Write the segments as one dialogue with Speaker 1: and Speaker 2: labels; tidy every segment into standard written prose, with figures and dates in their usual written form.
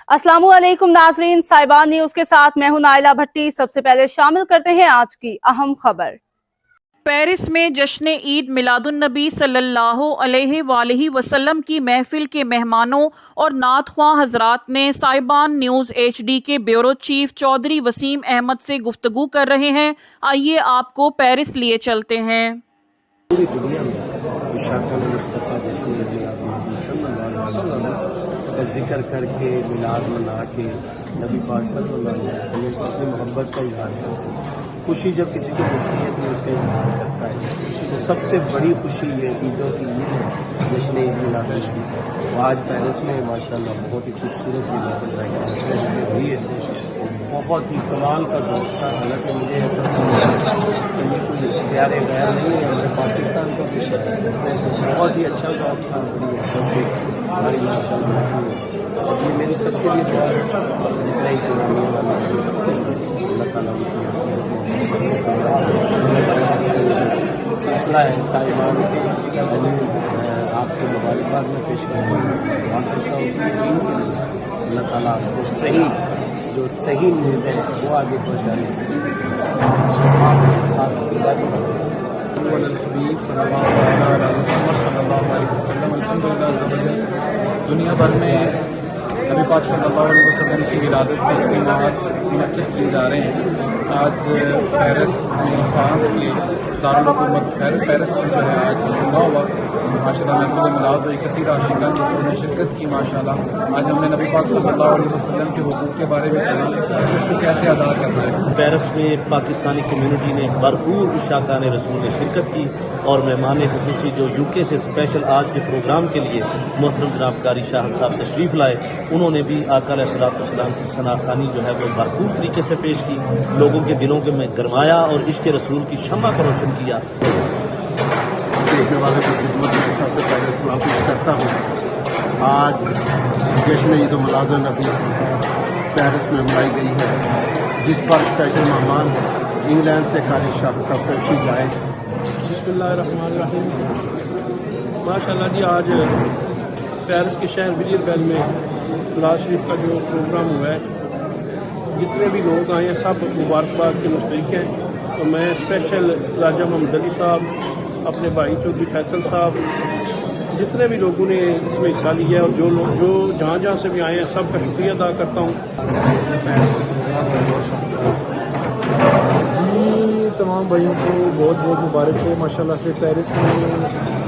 Speaker 1: अस्सलामुअलैकुम नाजरीन, साहिबान न्यूज के साथ मैं हूं नाइला भट्टी। सबसे पहले शामिल करते हैं आज की अहम खबर। पेरिस में जश्न ईद मिलादुन्नबी सल्लल्लाहु अलैहि वसल्लम की महफिल के मेहमानों और नातख्वां हजरात ने साहिबान न्यूज HD के ब्यूरो चीफ चौधरी वसीम अहमद से गुफ्तगू कर रहे हैं। आइए आपको पेरिस लिए चलते हैं।
Speaker 2: पूरी दुनिया में इशाक़ान मुस्तफ़ा जैसे मिलाद का जिक्र करके मिलाद मना के नबी पाक सल्लल्लाहु अलैहि वसल्लम से अपनी मोहब्बत का इजहार करते हैं। खुशी जब किसी को मिलती है तो उसका इजहार करता है। तो सबसे बड़ी खुशी ये ईदों की ईद है जश्न ईद मिलाद की। तो आज पेरिस में माशाल्लाह बहुत ही खूबसूरत मिलाद हुई है। बहुत ही कमाल का ज़ौक़ था। हालांकि मुझे ऐसा लगा कि ये कोई प्यारे गैर नहीं है, हमारे पाकिस्तान का विषय है। बहुत ही अच्छा ज़ौक़ था। सारी माशाल्लाह और ये मेरी सबके लिए दुआ है, जितना ही पुरानी वाला सबके अल्लाह ताला सिलसिला है साहिबान आपको मुबारकबाद में पेश करता हूँ। अल्लाह ताला आपको सही जो सही न्यूज़ है वो आगे पहुँचाने
Speaker 3: दुनिया भर में नबी पाक सल्लल्लाहु अलैहि वसल्लम की विलादत के इज्तिमाअत मुनक्किद किए जा रहे हैं। आज पेरिस में फ्रांस के दारुल हुकूमत पेरिस में जो है आज इज्तिमा हुआ। माशाल्लाह महफिल मिलाद हुई, कसीर आशिकान दोस्तों ने शिरकत की। माशाल्लाह आज हमने नबी पाक सल्लल्लाहु अलैहि वसल्लम के हुकूक के बारे में सुना कि उसको कैसे अदा करना है।
Speaker 2: पेरिस में पाकिस्तानी कम्यूनिटी ने भरपूर इशाक़ान रसूल ने शिरकत की और मेहमान ख़ुसूसी जो UK से स्पेशल आज के प्रोग्राम के लिए मोहतरम जनाब कारी शाह साहब तशरीफ़ लाए, उन्होंने भी आका अलैहिस्सलाम की सनाखानी जो है वो भरपूर तरीके से पेश की, लोगों के दिलों के में गरमाया और इश्क़ रसूल की शम्मा को रोशन किया।
Speaker 4: देखने वाले की खिदमत के सबसे पहले सलाम पेश करता हूँ। आज जश्न ईद मिलादुन्नबी पेरिस में मनाई गई है, जिस पर स्पेशल मेहमान इंग्लैंड से कारी शाह साहब तशरीफ़ लाए।
Speaker 5: बिस्मिल्लाहिर्रहमानिर्रहीम। माशाल्लाह जी आज पेरिस के शहर विलियरबेल में मिलाद शरीफ का जो प्रोग्राम हुआ है, जितने भी लोग आए हैं सब मुबारकबाद के मुस्तहिक हैं। तो मैं स्पेशल राजा मोहम्मद अली साहब, अपने भाई चौधरी फैसल साहब, जितने भी लोगों ने इसमें हिस्सा लिया और जो लोग जो जहाँ जहाँ से भी आए हैं सबका शुक्रिया अदा करता हूँ।
Speaker 3: जी तमाम भाइयों को बहुत बहुत मुबारक हो। माशाल्लाह से पेरिस में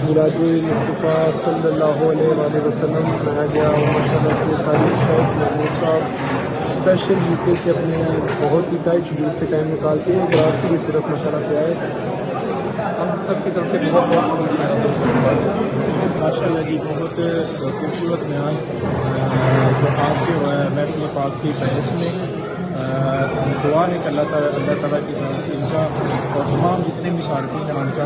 Speaker 3: मिलादुल मुस्तफ़ा सल्लल्लाहु अलैहि वसल्लम मनाया गया और माशाल्लाह से कारी शाह महमूद साहब स्पेशल UK से अपने बहुत ही टाइट शेड्यूल से टाइम निकाल के रात के लिए सिर्फ माशाल्लाह से आए। हम सब की तरफ से बहुत
Speaker 5: माशाल्लाह जी बहुत खूबसूरत बयान जो आपके हुआ है महफिल पाक की पेरिस में। दुआ है कि अल्लाह ताला की इनका और तमाम जितने भी सारफीन हैं उनका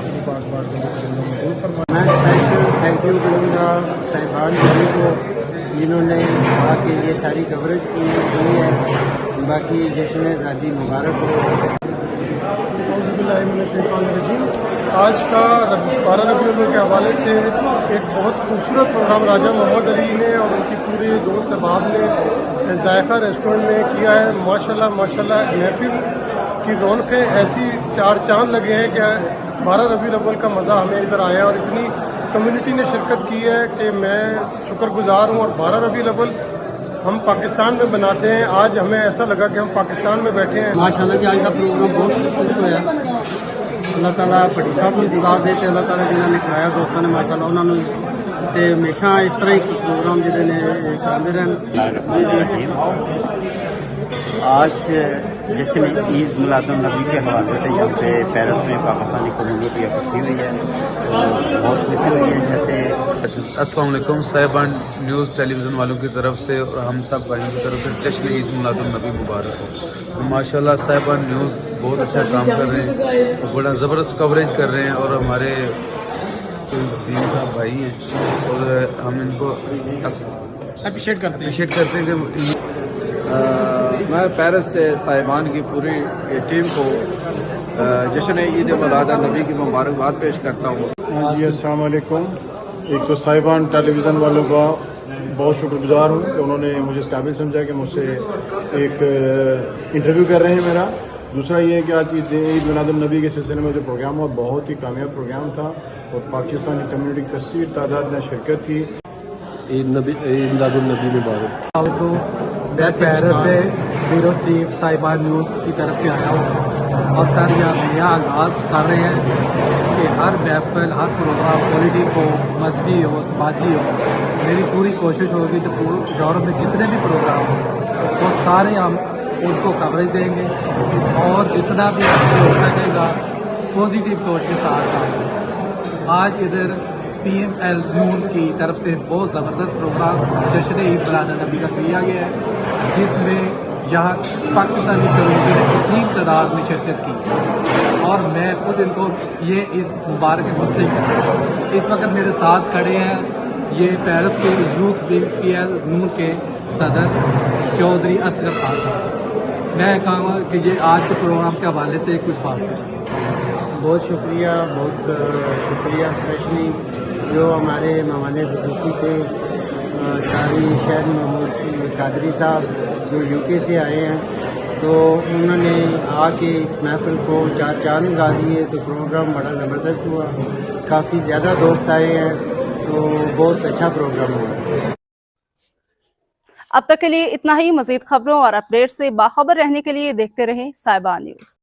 Speaker 5: अपनी पाक बात मंजूर फरमाए।
Speaker 6: मैं स्पेशल थैंक यू करूँगा साहिबान जी को, जिन्होंने वहाँ की ये सारी कवरेज की है। बाकी जश्न आज़ादी मुबारक हो।
Speaker 7: आज का 12 रबी अव्वल के हवाले से एक बहुत खूबसूरत प्रोग्राम राजा मोहम्मद अली ने और उनकी पूरी दोस्त अहबाब ने जायका रेस्टोरेंट में किया है। माशाल्लाह माशाल्लाह महफिल की रौनकें ऐसी चार चांद लगे हैं कि 12 रबी अव्वल का मज़ा हमें इधर आया और इतनी कम्युनिटी ने शिरकत की है कि मैं शुक्रगुजार हूँ। और 12 रबी अव्वल हम पाकिस्तान में बनाते हैं, आज हमें ऐसा लगा कि हम पाकिस्तान में बैठे हैं।
Speaker 6: माशाल्लाह जी आज का प्रोग्राम बहुत खूबसूरत होया। अल्लाह ताला भट्टी साहब ਨੂੰ ਗੁਜ਼ਾਰ ਦੇ ਤੇ अल्लाह ताला जिन्होंने खिलाया दोस्तों ने माशाल्लाह उन्होंने ਤੇ हमेशा इस तरह ही प्रोग्राम जिहदे ने करांदे रहन।
Speaker 8: आज जश्न ईद मिलादुन्नबी के हवाले से यहाँ पे पेरिस में पाकिस्तानी कम्युनिटी इकट्ठी हुई है, तो बहुत खुशी हुई है। जैसे
Speaker 9: अस्सलाम वालेकुम साहिबान न्यूज़ टेलीविज़न वालों की तरफ से और हम सब भाइयों की तरफ से जश्न ईद मिलादुन्नबी मुबारक हो। माशाल्लाह साहिबान न्यूज़ बहुत अच्छा काम कर रहे हैं और बड़ा ज़बरदस्त कवरेज कर रहे हैं और हमारे वसीम साहब भाई हैं और हम इनको
Speaker 3: अप्रिशिएट करते
Speaker 9: हैं कि
Speaker 3: मैं पेरिस से साहिबान की पूरी टीम को जश्न ईद मिलादुन्नबी की मुबारकबाद पेश करता हूँ।
Speaker 7: जी अस्सलाम वालेकुम। एक तो साहिबान टेलीविज़न वालों का
Speaker 10: बहुत शुक्रगुजार हूँ कि उन्होंने मुझे इस काबिल समझा कि मुझसे एक इंटरव्यू कर रहे हैं मेरा। दूसरा ये है कि आज ईद मिलादुन्नबी के सिलसिले में जो प्रोग्राम हुआ बहुत ही कामयाब प्रोग्राम था और पाकिस्तानी कम्युनिटी की कसीर तादाद में शिरकत की।
Speaker 2: ईद मिलादुन्नबी मुबारक।
Speaker 6: मैं पेरिस से ब्यूरो चीफ साहिबान न्यूज़ की तरफ से आया हूँ और सर यहाँ नया आगाज़ कर रहे हैं कि हर महफिल हर प्रोग्राम पॉलिटिक हो मजहबी हो समाजी हो, मेरी पूरी कोशिश होगी कि पूरे यूरोप में जितने भी प्रोग्राम हो वो सारे हम उनको कवरेज देंगे और जितना भी हो सकेगा पॉजिटिव सोच के साथ आएंगे। आज इधर PML नून की तरफ से बहुत ज़बरदस्त प्रोग्राम जश्न ईद मिलादुन्नबी का किया गया है, जिसमें यहाँ पाकिस्तानी कम्युनिटी ने कसीर तादाद में शिरकत की और मैं खुद इनको ये इस मुबारक मुस्तक इस वक्त मेरे साथ खड़े हैं ये पेरिस के यूथ PL नून के सदर चौधरी असगर खान साहब। मैं कहूँगा कि ये आज के प्रोग्राम के हवाले से कुछ बात करें। बहुत शुक्रिया स्पेशली जो हमारे मेहमान ख़ुसूसी थे शारी शहर महमूद कादरी साहब जो UK से आए हैं, तो उन्होंने आके इस महफिल को चार चांद लगा दिए, तो प्रोग्राम बड़ा ज़बरदस्त हुआ, काफ़ी ज़्यादा दोस्त आए हैं, तो बहुत अच्छा प्रोग्राम हुआ।
Speaker 1: अब तक के लिए इतना ही। मजीद खबरों और अपडेट से बाखबर रहने के लिए देखते रहें साहिबा न्यूज़।